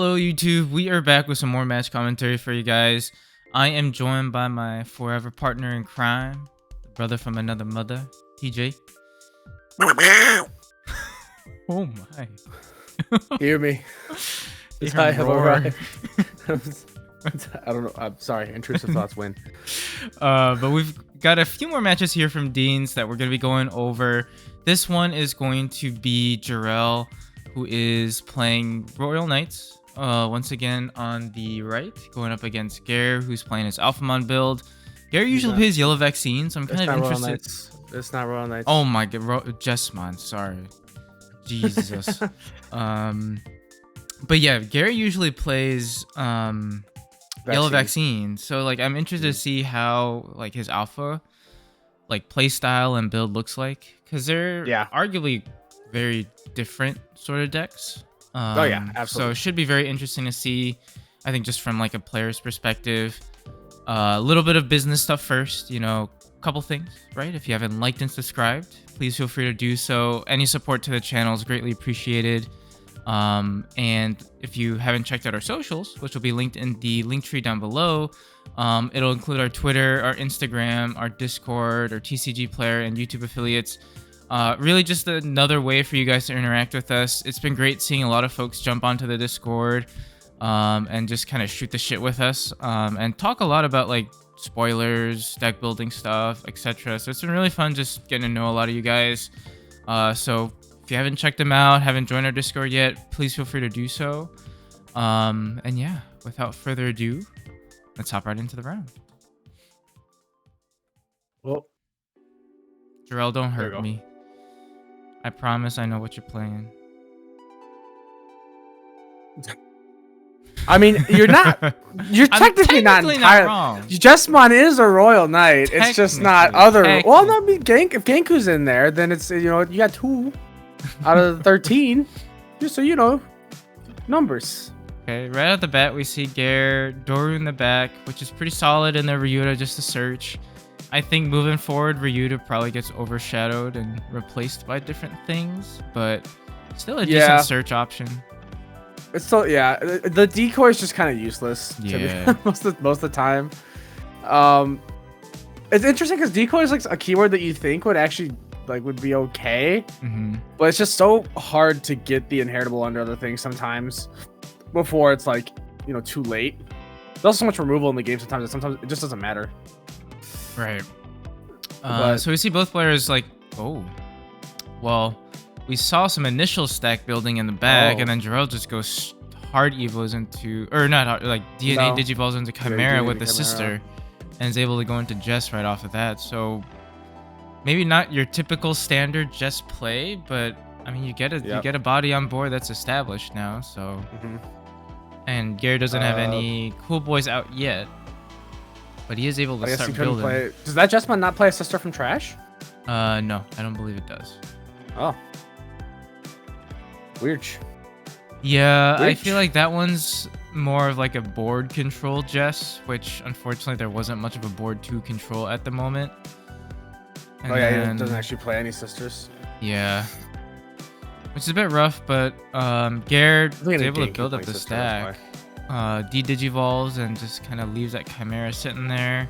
Hello YouTube, we are back with some more match commentary for you guys. I am joined by my forever partner in crime, the brother from another mother, TJ. Oh my. Hear me. Hear I him have roar. arrived. I don't know. I'm sorry. Intrusive thoughts win. But we've got a few more matches here from Dean's that we're going to be going over. This one is going to be Jorel, who is playing Royal Knights. Once again on the right, going up against Gare, who's playing his Alphamon build. Gare usually plays Yellow Vaccine, so I'm kind of interested. It's not Royal Knights. Oh my god, Jesmon, sorry. Jesus. But yeah, Gare usually plays Yellow Vaccine. So like I'm interested to see how like his alpha like play style and build looks like, because they're arguably very different sort of decks. Oh yeah, absolutely. So it should be very interesting to see. I think just from like a player's perspective. A little bit of business stuff first, you know, a couple things, right? If you haven't liked and subscribed, please feel free to do so. Any support to the channel is greatly appreciated. And if you haven't checked out our socials, which will be linked in the link tree down below, it'll include our Twitter, our Instagram, our Discord, our TCG player, and YouTube affiliates. Really just another way for you guys to interact with us. It's been great seeing a lot of folks jump onto the Discord and just kind of shoot the shit with us and talk a lot about like spoilers, deck building stuff, etc. So it's been really fun just getting to know a lot of you guys. So if you haven't checked them out, haven't joined our Discord yet, please feel free to do so. And yeah, without further ado, let's hop right into the round. Well, Jorel, don't hurt me. I promise I know what you're playing. I mean, you're not. You're technically not entirely wrong. Jesmon is a Royal Knight. It's just not other. Well, no, I mean, if Genku's in there, then it's, you know, you got 2 out of the 13. Just so you know, numbers. Okay, right off the bat, we see Gare, Doru in the back, which is pretty solid, and then Ryuta just to search. I think moving forward, Ryuta probably gets overshadowed and replaced by different things, but still a decent search option. It's still, the decoy is just kind of useless most of the time. It's interesting because decoy is like a keyword that you think would actually would be okay, but it's just so hard to get the inheritable under other things sometimes before it's like, you know, too late. There's also so much removal in the game sometimes it just doesn't matter. Right. So we see both players like, oh, well, we saw some initial stack building in the back, and then Jorel just goes hard evos into, or not hard, like DNA digivolves into Chimera with the sister, and is able to go into Jess right off of that. So maybe not your typical standard Jess play, but I mean you get a body on board that's established now. So, and Gare doesn't have any cool boys out yet. But he is able to start building. Does that Jesmon not play a sister from Trash? No, I don't believe it does. Oh. Weird. Yeah, I feel like that one's more of like a board control Jess, which unfortunately there wasn't much of a board to control at the moment. And he doesn't actually play any sisters. Yeah. Which is a bit rough, but Gare was able to build up the stack. De-digivolves and just kind of leaves that Chimera sitting there.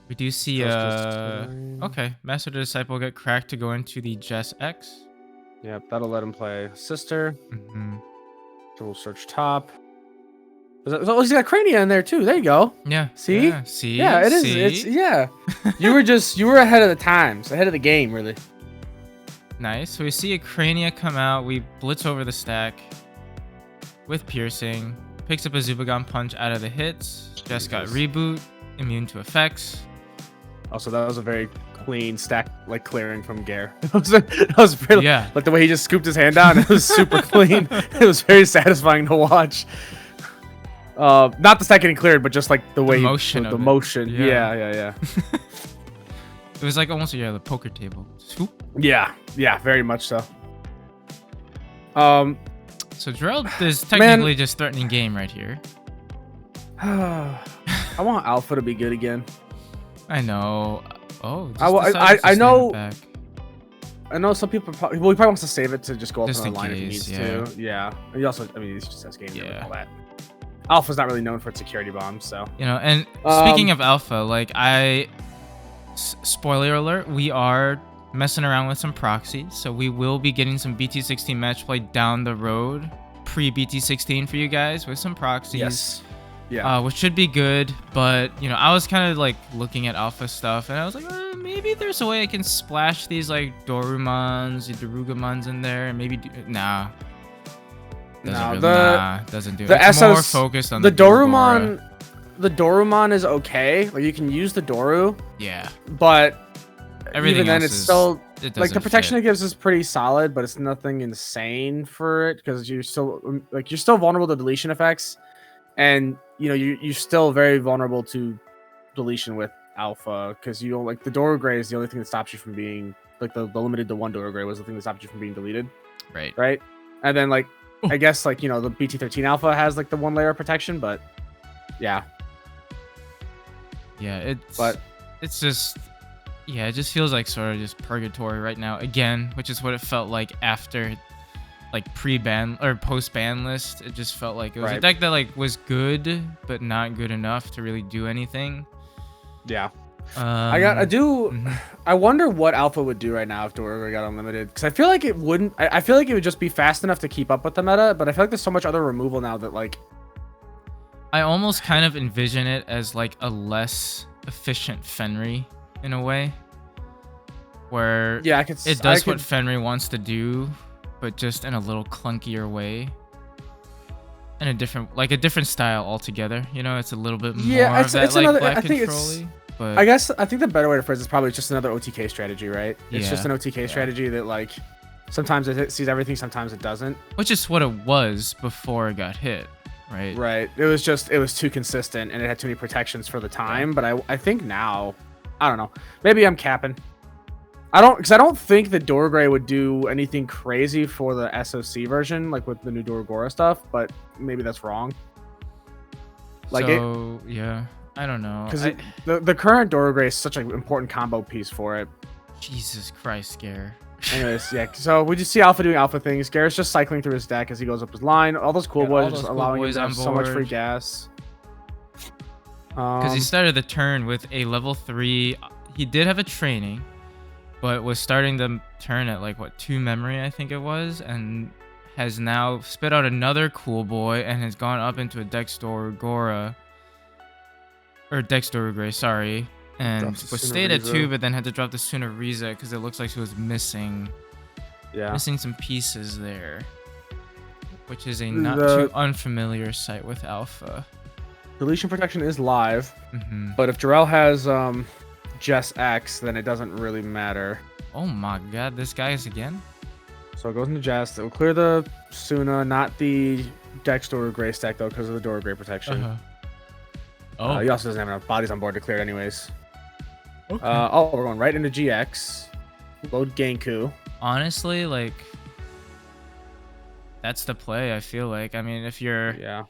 We do see Master the Disciple get cracked to go into the Jess X. Yep, that'll let him play sister. So we'll search top. Oh, he's got Crania in there too. There you go. Yeah. See? Yeah, see? Yeah, it is. It's you were ahead of the times, ahead of the game, really. Nice. So we see a Crania come out. We blitz over the stack with piercing, picks up a Zubagon punch out of the hits. Just got reboot, immune to effects. Also, that was a very clean stack, like clearing from Gare. That was pretty, like the way he just scooped his hand down. It was super clean. It was very satisfying to watch. Not the stack getting cleared, but just like the way the motion. Yeah. It was like almost the poker table. Swoop. Yeah, very much so. So Jorel is technically just threatening game right here. I want Alpha to be good again. I know. Oh, I know. I know some people probably, well, he probably wants to save it to just go up Just on the in line if he case, needs yeah. to. Yeah. And he also, I mean, he's just has game and Yeah. all that. Alpha's not really known for its security bombs, so. You know, and speaking of Alpha, like spoiler alert, we are messing around with some proxies, so we will be getting some BT-16 match play down the road, pre BT-16 for you guys with some proxies. Yes. Yeah. Which should be good, but you know, I was kind of like looking at Alpha stuff, and I was like, maybe there's a way I can splash these like Dorumons, Darugamons in there, and maybe nah. Doesn't do it. It's more focused on the Dorumon. The Dorumon is okay. Like you can use the Doru. Yeah. But everything even then, it's still like the protection fit. it gives is pretty solid, but it's nothing insane for it because you're still vulnerable to deletion effects, and you know you're still very vulnerable to deletion with Alpha because you don't like the Doru Gray is the only thing that stops you from being like the limited to one Doru Gray was the thing that stopped you from being deleted. Right. And then like I guess like you know the BT-13 Alpha has like the one layer of protection, but yeah. Yeah, it's just it just feels like sort of just purgatory right now again, which is what it felt like after like pre-ban or post-ban list. It just felt like it was a deck that like was good but not good enough to really do anything. Yeah. I wonder what Alpha would do right now if Doru got unlimited, because I feel like it wouldn't. I feel like it would just be fast enough to keep up with the meta, but I feel like there's so much other removal now that like I almost kind of envision it as like a less efficient Fenry in a way, where it does what Fenry wants to do, but just in a little clunkier way, in a different style altogether. You know, it's a little bit more of that like black control-y. But I think the better way to phrase it is probably just another OTK strategy, right? It's just an OTK strategy that like sometimes it sees everything, sometimes it doesn't. Which is what it was before it got hit. Right. It was too consistent and it had too many protections for the time. But I think now, I don't know. Maybe I'm capping. I don't think that Doru Gray would do anything crazy for the SOC version, like with the new Dorugora stuff. But maybe that's wrong. Like I don't know. Because the current Doru Gray is such an important combo piece for it. Jesus Christ, Gare. Anyways, so we just see Alpha doing Alpha things. Gare's just cycling through his deck as he goes up his line. All those cool boys just allowing him to have so much free gas. Because he started the turn with a level 3. He did have a training, but was starting the turn at like 2 memory, I think it was, and has now spit out another cool boy and has gone up into a Dex Dorugora. Or Dex Doru Gray, sorry. And was stayed at 2, but then had to drop the Sunariza because it looks like she was missing some pieces there, which is a not too unfamiliar sight with Alpha. Deletion protection is live, but if Jorel has Jess X, then it doesn't really matter. Oh my god, this guy is again? So it goes into Jess. It will clear the Suna, not the Dex Doru Gray stack though, because of the Doru Gray protection. He also doesn't have enough bodies on board to clear it anyways. Okay. We're going right into GX. Load Genku. Honestly, like that's the play. I feel like. I mean, if you're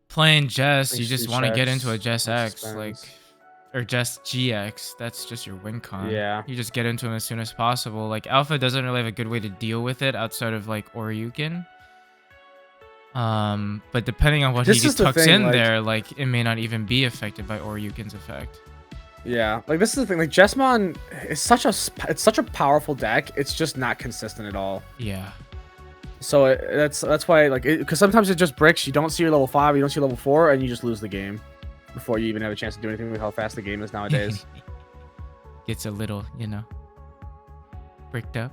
playing Jess, you just want to get into a Jess X, or Jess GX. That's just your win con. Yeah. You just get into him as soon as possible. Like Alpha doesn't really have a good way to deal with it outside of like Oryukin. But depending on what he tucks in there, like it may not even be affected by Oryukin's effect. Yeah, like this is the thing. Like Jesmon is such a powerful deck. It's just not consistent at all. Yeah. So that's why like because sometimes it just bricks. You don't see your level 5, you don't see level 4, and you just lose the game before you even have a chance to do anything with how fast the game is nowadays. Gets a little, bricked up.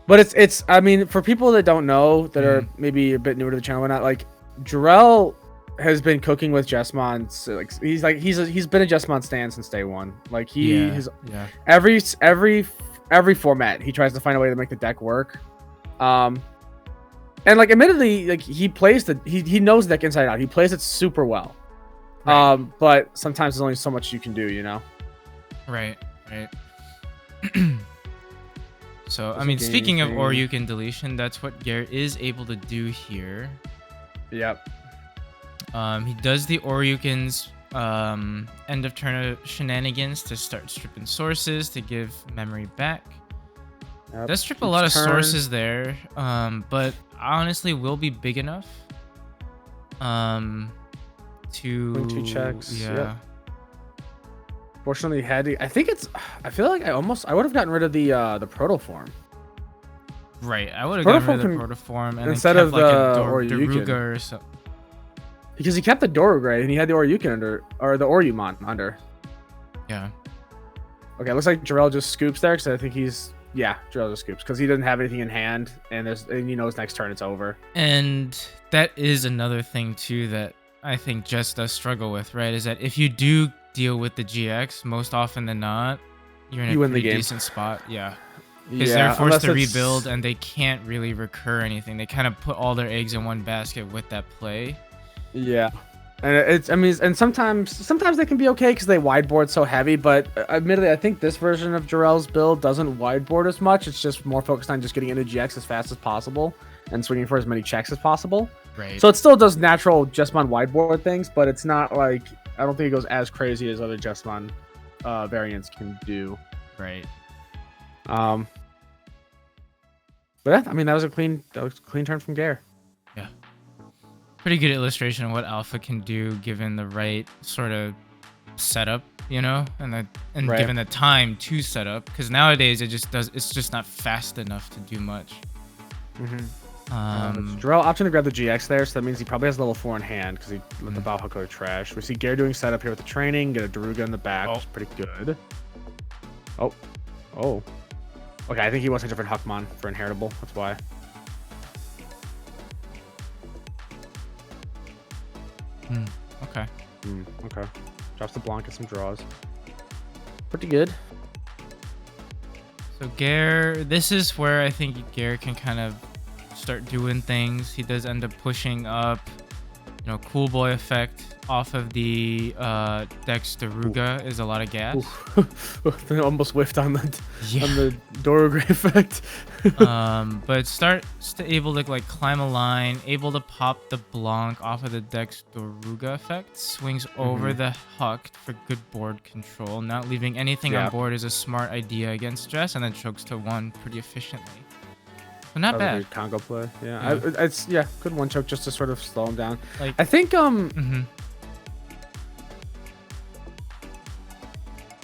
But it's I mean, for people that don't know, that are maybe a bit newer to the channel, not like Jorel has been cooking with Jesmon. So like he's been a Jesmon stan since day one. Like every format he tries to find a way to make the deck work. And like admittedly, like he knows the deck inside out. He plays it super well. Right. But sometimes there's only so much you can do, Right. So, I mean, speaking of Oryukin deletion, that's what Gare is able to do here. Yep. He does the Oryukins end of turn shenanigans to start stripping sources to give memory back. Yep. Does strip a lot of sources there, but honestly will be big enough to 2 checks. Yeah. Yep. Fortunately, I feel like I would have gotten rid of the proto form. Right, I would have gotten rid of the protoform and instead then of kept like a Oryukin. Daruga or something. Because he kept the Doruga and he had the Oryukin under, or the Orumon under. Yeah. Okay, it looks like Jorel just scoops there because I think Jorel just scoops because he doesn't have anything in hand, and he knows next turn it's over. And that is another thing too that I think Jess does struggle with, right? Is that if you do deal with the GX, most often than not, you're in a pretty decent spot. Yeah. Because they're forced to rebuild and they can't really recur anything. They kind of put all their eggs in one basket with that play. Yeah. And and sometimes they can be okay because they wideboard so heavy, but admittedly, I think this version of Jorel's build doesn't wideboard as much. It's just more focused on just getting into GX as fast as possible and swinging for as many checks as possible. Right. So it still does natural Jesmon wideboard things, but it's not like, I don't think it goes as crazy as other Jesmon variants can do. Right. But yeah, that was a clean turn from Gare. Yeah. Pretty good illustration of what Alpha can do given the right sort of setup, and given the time to set up. Because nowadays it's just not fast enough to do much. Jorel opting to grab the GX there, so that means he probably has level 4 in hand because he let the Bauhuckler trash. We see Gare doing setup here with the training, get a Daruga in the back, which is pretty good. Oh. Okay, I think he wants a different Huckmon for inheritable. That's why. Okay. Okay. Drops the Blanc, get some draws. Pretty good. So Gare, this is where I think Gare can kind of start doing things. He does end up pushing up, Cool Boy effect off of the Dex Daruga is a lot of gas. Almost whiffed on the Doruga effect. But starts to able to climb a line, able to pop the Blanc off of the Dex Daruga effect, swings over the Huck for good board control. Not leaving anything on board is a smart idea against Jess, and then chokes to 1 pretty efficiently. So not bad. A good Congo play. Yeah. It's good one choke just to sort of slow him down. I think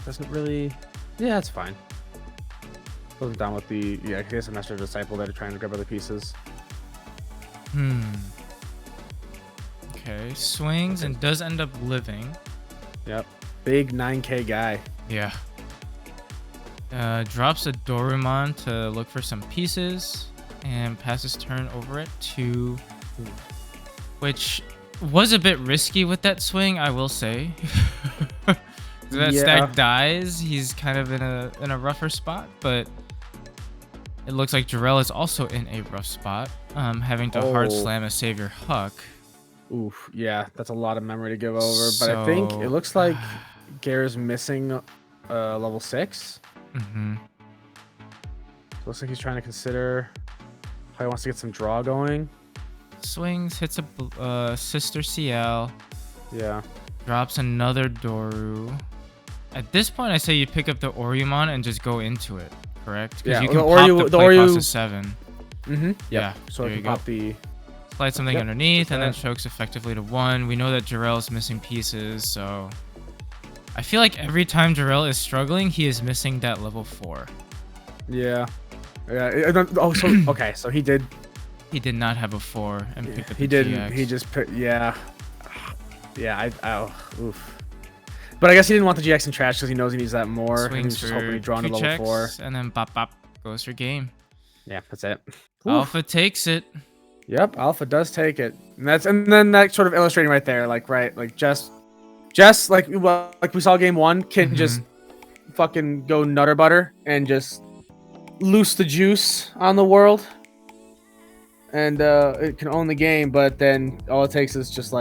doesn't really. Yeah, it's fine. Slows him down with the I guess a Master Disciple there to try and grab other pieces. Okay, swings and does end up living. Yep. Big 9K guy. Yeah. Drops a Dorumon to look for some pieces and passes turn over at 2, which was a bit risky with that swing, I will say. That stack dies, he's kind of in a rougher spot, but it looks like Jorel is also in a rough spot, having to hard slam a Savior Huck. Oof, yeah, that's a lot of memory to give over, but I think it looks like Gare's missing level 6. Looks like he's trying to consider how he wants to get some draw going. Swings, hits a Sister CL. Yeah. Drops another Doru. At this point, I say you pick up the Orumon and just go into it, correct? Because you can pop the play cost of 7. Yeah. So I can pop the... Slide something underneath and then chokes effectively to 1. We know that Jorel is missing pieces, so... I feel like every time Jorel is struggling, he is missing that level 4. Yeah. Okay, so he did... He did not have a 4 and picked up the He didn't. GX. He just picked... Yeah. Oof. But I guess he didn't want the GX in trash because he knows he needs that more. Swings and he's just hoping he'd draw to level checks, 4. And then bop goes for game. Yeah, that's it. Alpha takes it. Yep, Alpha does take it. And then that sort of illustrating right there, Jess like we saw game 1 can just fucking go nutter butter and just loose the juice on the world. And it can own the game, but then all it takes is just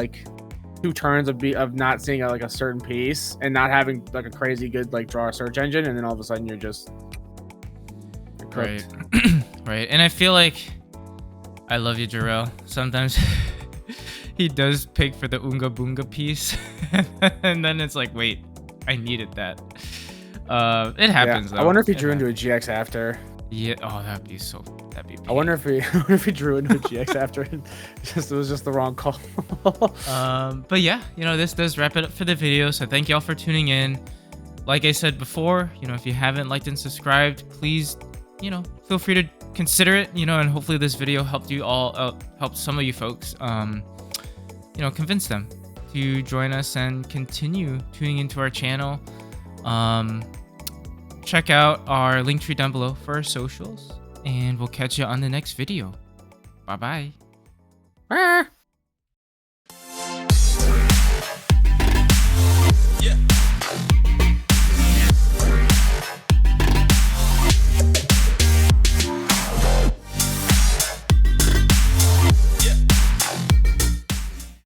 2 turns of not seeing a certain piece and not having a crazy good draw search engine, and then all of a sudden you're just right. Right. And I feel like I love you, Jorel. Sometimes he does pick for the Unga Boonga piece, and then it's like, wait, I needed that. It happens. Yeah, though. I wonder if he drew into a GX after. Yeah. Oh, that'd be peak. I wonder if he drew into a GX after. It was just the wrong call. But yeah, this does wrap it up for the video. So thank y'all for tuning in. Like I said before, if you haven't liked and subscribed, please, feel free to consider it. And hopefully this video helped you all, helped some of you folks, convince them to join us and continue tuning into our channel. Check out our link tree down below for our socials, and we'll catch you on the next video. Bye bye.